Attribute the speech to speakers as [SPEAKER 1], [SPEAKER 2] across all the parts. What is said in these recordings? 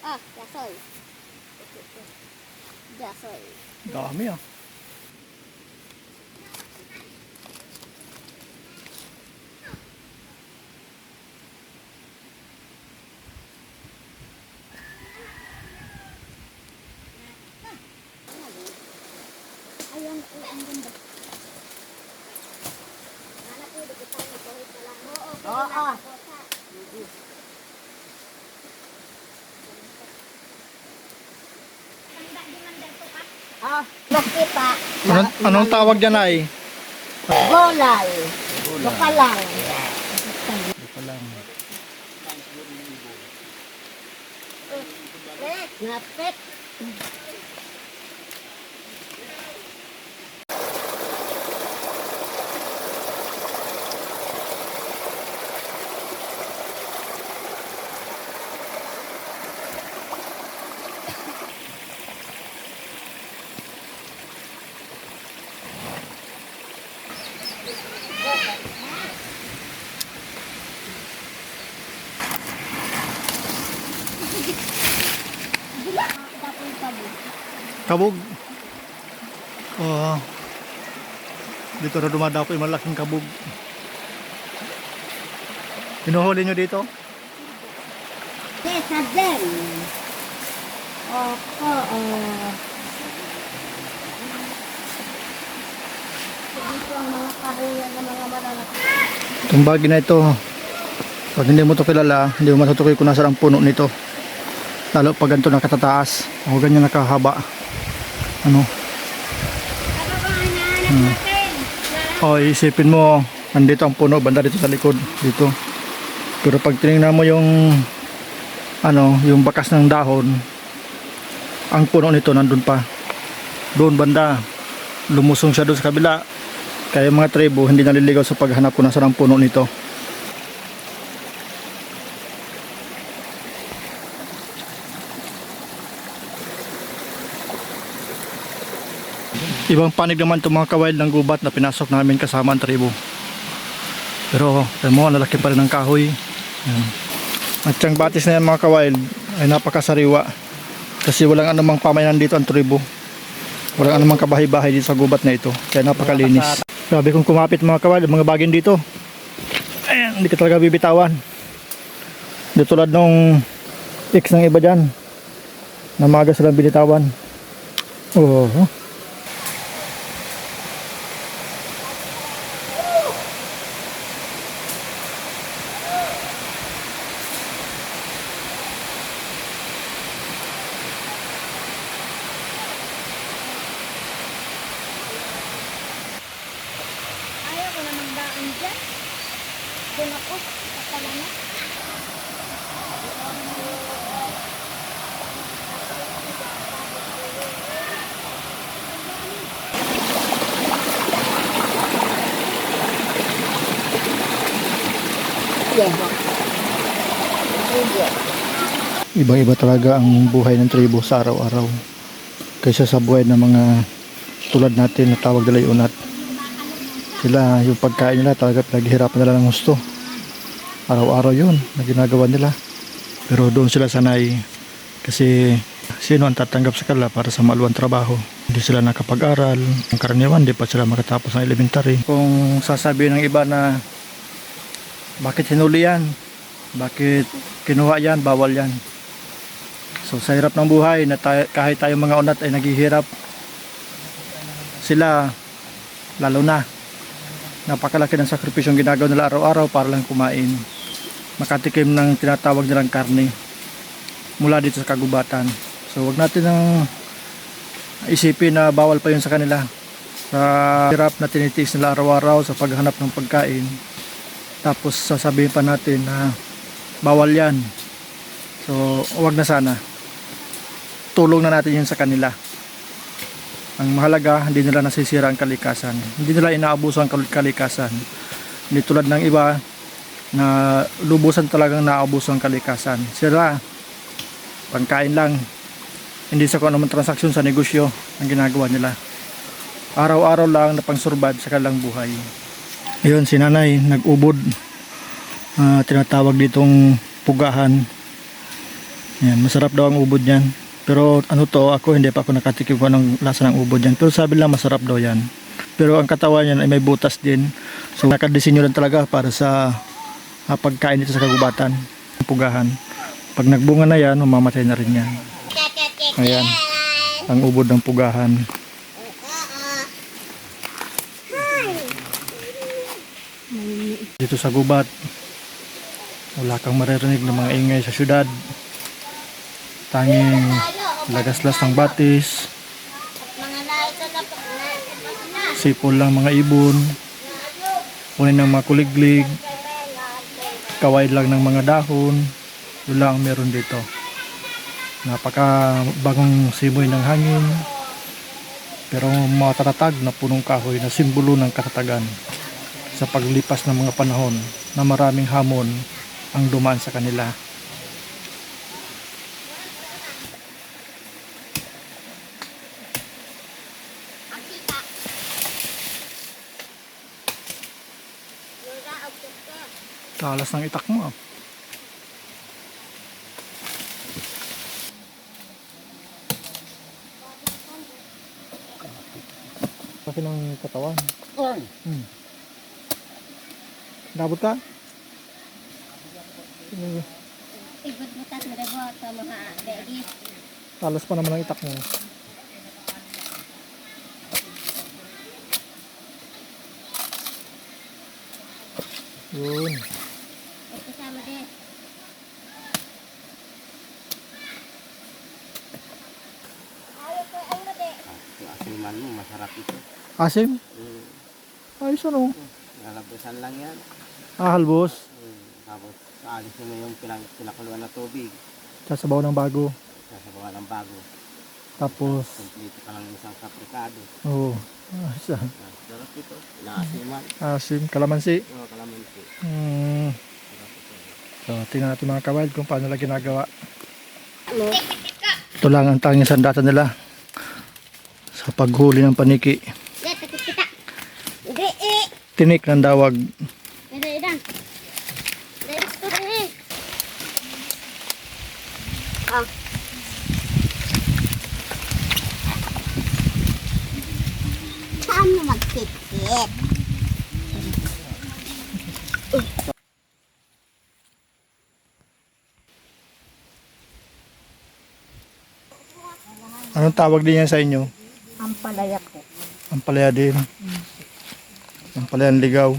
[SPEAKER 1] Ah, yasoy. Yasoy.
[SPEAKER 2] Dami ah.
[SPEAKER 1] Ayan, ang ganda. Hanap po, dito tayo. Kahit na lang. Oo. Ah, nakita.
[SPEAKER 2] Anong tawag dyan ay?
[SPEAKER 1] Golay. Bakalang.
[SPEAKER 2] Ito lang.
[SPEAKER 1] Napit.
[SPEAKER 2] Kabog. Oh. Dito na dumadapo yung malaking kabog. Pinuhuli nyo dito?
[SPEAKER 1] Yes, din. Opo, dito ang mga kahuyan ng mga malalaki.
[SPEAKER 2] Itong bagay na ito, pag hindi mo ito kilala, hindi mo matutukoy kung nasaan ang puno nito. Lalo pag ganito nakatataas o ganyan nakahaba. Ano? O isipin mo, nandito ang puno, banda dito sa likod. Dito. Pero pag tinignan mo yung ano, yung bakas ng dahon, ang puno nito nandun pa. Doon banda. Lumusong siya doon sa kabila. Kaya yung mga tribo hindi naliligaw sa paghanap kung nasaan ang puno nito. Ibang panig naman itong mga kawail ng gubat na pinasok namin kasama ang tribo. Pero alam mo, lalaki pa rin ng kahoy. Yan. At yung batis na yan mga kawail ay napakasariwa. Kasi walang anumang pamayanan dito ang tribo. Walang anumang kabahay-bahay dito sa gubat na ito. Kaya napakalinis. Grabe kung kumapit mga kawail, mga bagin dito. Ayan, hindi ka talaga bibitawan. Hindi tulad nung X ng iba dyan na maaga silang binitawan. Oh.
[SPEAKER 1] Ayaw ko na magdaan dyan. Doon ako, kapala na.
[SPEAKER 2] Iba-iba talaga ang buhay ng tribo sa araw-araw kaysa sa buhay ng mga tulad natin na tawag nila unat. Sila yung pagkain nila talaga pinaghihirapan nila ng gusto. Araw-araw yun na ginagawa nila. Pero doon sila sanay kasi sino ang tatanggap sa kanila para sa maluwang trabaho. Hindi sila nakapag-aral. Ang karaniwan hindi pa sila makatapos ng elementary. Kung sasabihin ng iba na bakit hinuli yan? Bakit kinuha yan? Bawal yan. So sa hirap ng buhay na kahit tayo mga unat ay naghihirap, sila lalo na napakalaki ng sakripisyong ginagawa nila araw-araw para lang kumain, makatikim ng tinatawag nilang karne mula dito sa kagubatan. So wag natin nang isipin na bawal pa yun sa kanila. Sa hirap na tinitiis nila araw-araw sa paghanap ng pagkain, tapos sasabihin pa natin na bawal yan. So wag na sana. Tulong na natin yun sa kanila. Ang mahalaga, hindi nila nasisira ang kalikasan. Hindi nila inaabuso ang kalikasan. Hindi tulad ng iba na lubusan talagang naabuso ang kalikasan. Sila, pangkain lang. Hindi sa kung anumang transaksyon sa negosyo ang ginagawa nila. Araw-araw lang na pang-survive sa kanilang buhay. Ayun, si nanay nag-ubod. Tinatawag ditong pugahan. Yan, masarap daw ang ubod niyan. Pero ano to, ako hindi pa ako nakatikim ko ng lasa ng ubod yan. Pero sabi lang masarap daw yan. Pero ang katawan niyan ay may butas din. So nakadesinyo lang talaga para sa pagkain dito sa kagubatan. Pugahan. Pag nagbunga na yan, mamamatay na rin yan. Ayan, ang ubod ng pugahan. Dito sa gubat, wala kang maririnig ng mga ingay sa syudad. Tanging lagaslas ng batis, sipol lang mga ibon, kunin ng mga kuliglig, kaway lang ng mga dahon. Yun lang ang meron dito. Napaka bagong simoy ng hangin, pero matatatag na punong kahoy na simbolo ng katatagan sa paglipas ng mga panahon na maraming hamon ang dumaan sa kanila. Talas ng itak mo ah. Kasi ng katawan. Nabot ka?
[SPEAKER 1] Ibut-butas mo dabo sa mga baby.
[SPEAKER 2] Talas pa naman ang itak mo. Yun.
[SPEAKER 1] Kasama din.
[SPEAKER 3] Asiman mo, masarap ito.
[SPEAKER 2] Asim? Ayos ano?
[SPEAKER 3] Nalabusan lang yan.
[SPEAKER 2] Halbos.
[SPEAKER 3] Tapos, aalis mo yung pinakuluan na tubig.
[SPEAKER 2] Sasabaw ng bago.
[SPEAKER 3] Sasabawan ng bago.
[SPEAKER 2] Tapos,
[SPEAKER 3] Kompleto ka lang isang kaprikado.
[SPEAKER 2] oh, ayos ah.
[SPEAKER 3] Sarap ito. Inaasiman.
[SPEAKER 2] Asim, kalamansi.
[SPEAKER 3] Oo, kalamansi.
[SPEAKER 2] So, tingnan natin mga kawild kung paano nila ginagawa. Ito lang ang tanging sandata nila sa paghuli ng paniki. Tinik ng dawag.
[SPEAKER 1] Saan mo magkikit?
[SPEAKER 2] Anong tawag din yan sa inyo?
[SPEAKER 1] Ang palaya ko.
[SPEAKER 2] Ampalaya din. Ampalayan ligaw.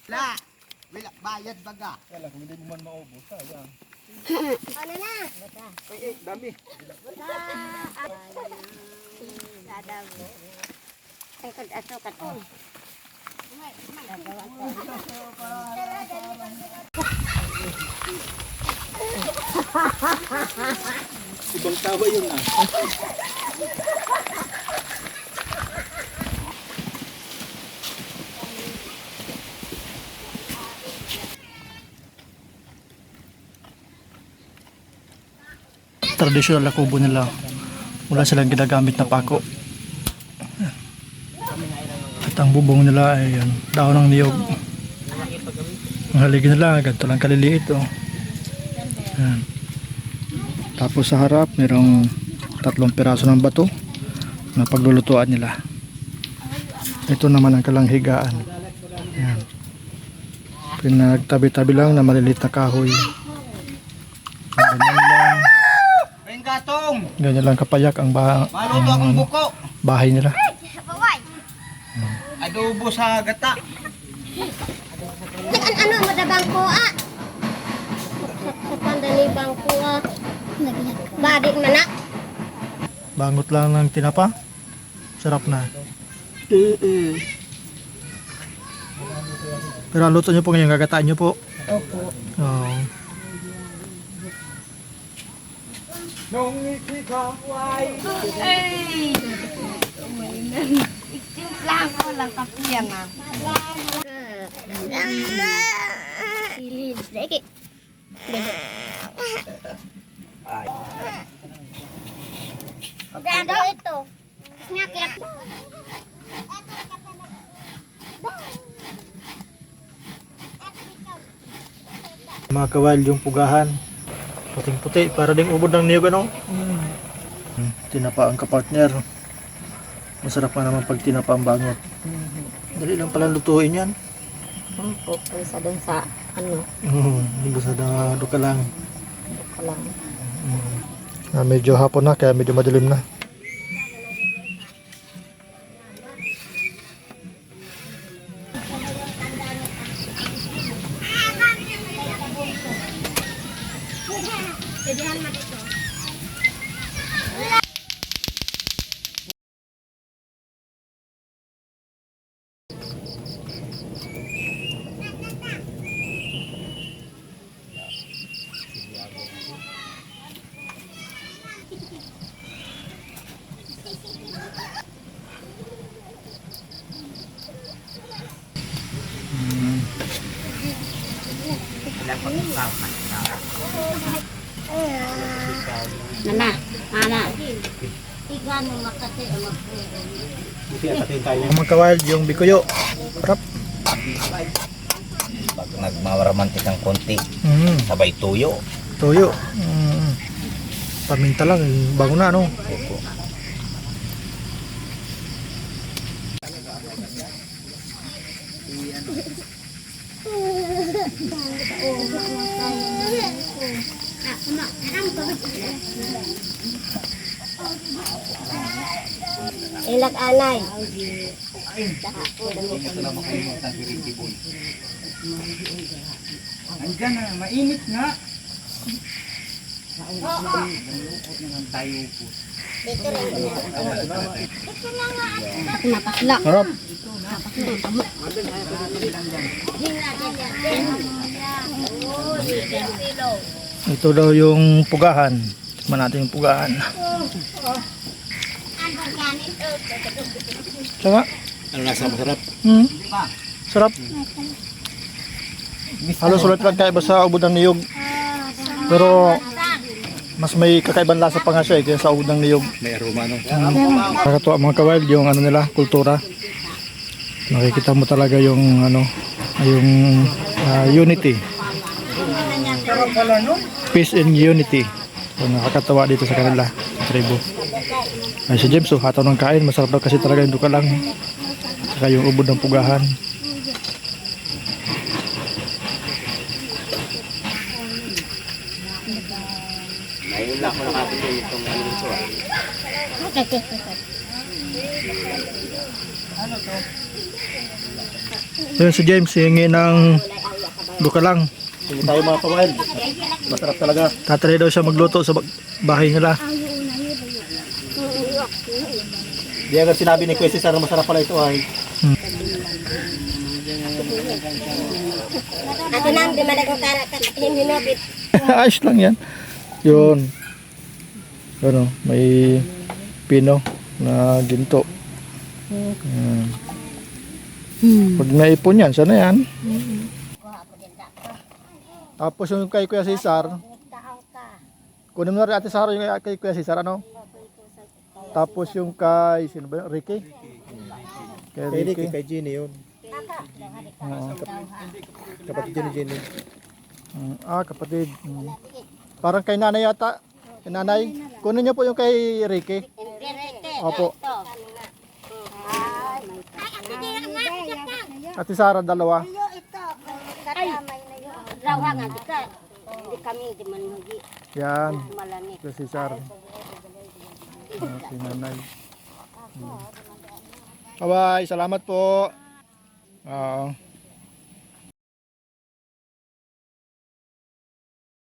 [SPEAKER 3] La! Bayad baga.
[SPEAKER 2] Wala, kung hindi mo man maubos. Sayang.
[SPEAKER 1] Ano na?
[SPEAKER 2] Dami.
[SPEAKER 1] Dadami. Ay, kag-asukat ko.
[SPEAKER 2] Ibang tawa yun ah. Traditional na kubo nila. Wala silang ginagamit na pako. At ang bubong nila ay yan, dahon ng niyog. Ang haligi nila, ganito lang kaliliit oh. Yan. Tapos sa harap, mayroong 3 piraso ng bato na paglulutuan nila. Ito naman ang kalanghigaan. Yan. Pinagtabi-tabi lang na maliliit na kahoy. Ganyan lang.
[SPEAKER 3] Gatong!
[SPEAKER 2] Ganyan lang kapayak ang,
[SPEAKER 3] Maluto akong buko!
[SPEAKER 2] bahay nila.
[SPEAKER 3] Adobo sa gata!
[SPEAKER 1] Ano mo da bangko ah? Sa pandali bangko ah. Badik mana?
[SPEAKER 2] Bangot lang ng tinapa. Sarap na. Pero ang luto nyo po ngayon, gagataan nyo po.
[SPEAKER 1] Opo.
[SPEAKER 2] Oh.
[SPEAKER 1] Ay! Lang ko lang kapiyan ah. Silid. Lagi. Gado ito. Nyakit.
[SPEAKER 2] Mga kawal yung pugahan. Puting-puti para ding ubod ng niyog ano. Tinapa ang kapartner. Masarap pa naman pag tinapa ang bangot. Dali lang pala lutuin yan.
[SPEAKER 1] Opo, kaysa dun sa ano,
[SPEAKER 2] Hindi ko sa duka lang.
[SPEAKER 1] ka lang.
[SPEAKER 2] Medyo hapon na kaya medyo madilim na.
[SPEAKER 1] Nana, Nana. Tiga mo makati ang
[SPEAKER 2] Mga kawal yung bikuyo. Sarap.
[SPEAKER 3] Pag nagmaramantik ang konti, sabay tuyo.
[SPEAKER 2] Toyo. Paminta lang, bago na ano.
[SPEAKER 3] Opo.
[SPEAKER 1] Ilag anay.
[SPEAKER 3] Andyan na, mainit nga.
[SPEAKER 1] Napaslak.
[SPEAKER 2] Sarap. Ito daw yung pugahan. Tikman natin yung pugahan. Sama?
[SPEAKER 3] Ano nasa masarap?
[SPEAKER 2] Sarap. Halos ulit lang kaiba sa ubod ng niyog. Pero mas may kakaibang lasa pa nga siya kaya sa ubod ng niyog.
[SPEAKER 3] May aroma no?
[SPEAKER 2] Nakakatuwa mga kawild yung ano nila, kultura. Makikita mo talaga yung ano, yung unity. Peace and unity. So, nakakatawa dito sa kanila, sa tribo. Ay si James, hataw ng kain, masarap daw kasi talaga yung duka lang. Saka yung ubod ng pugahan.
[SPEAKER 3] Ngayon lang ako nakapili itong ano ito.
[SPEAKER 2] Yun si James, hingi ng duka lang. Hindi tayo mga kawild. Masarap talaga. Tatry daw siya magluto sa bahay nila.
[SPEAKER 3] Di agad sinabi ni Kuya Cesar na masarap pala ito ay.
[SPEAKER 1] Ato nang di malagang hindi nobit.
[SPEAKER 2] Ayos lang yan. Yun. Ano, may pino na ginto. Yan. Pag naipon yan, sana yan. Tapos yung kay Kuya Cesar, kunin mo na rin Ate Sara yung kay Kuya Cesar, ano? Tapos yung kay, sino ba yun? Ricky? Kay Ricky.
[SPEAKER 3] Kay Jenny yun.
[SPEAKER 2] Oo.
[SPEAKER 3] Kapatid ni Jenny.
[SPEAKER 2] Kapatid. Parang kay nanay yata. Kay nanay. Kunin niyo po yung kay Ricky. Opo. Ate Sara, dalawa.
[SPEAKER 1] Rawa nga kita. Hindi kami di man magi
[SPEAKER 2] Yan.
[SPEAKER 1] malani.
[SPEAKER 2] Kuya Cesar. Si nanay. Bye-bye. Salamat po.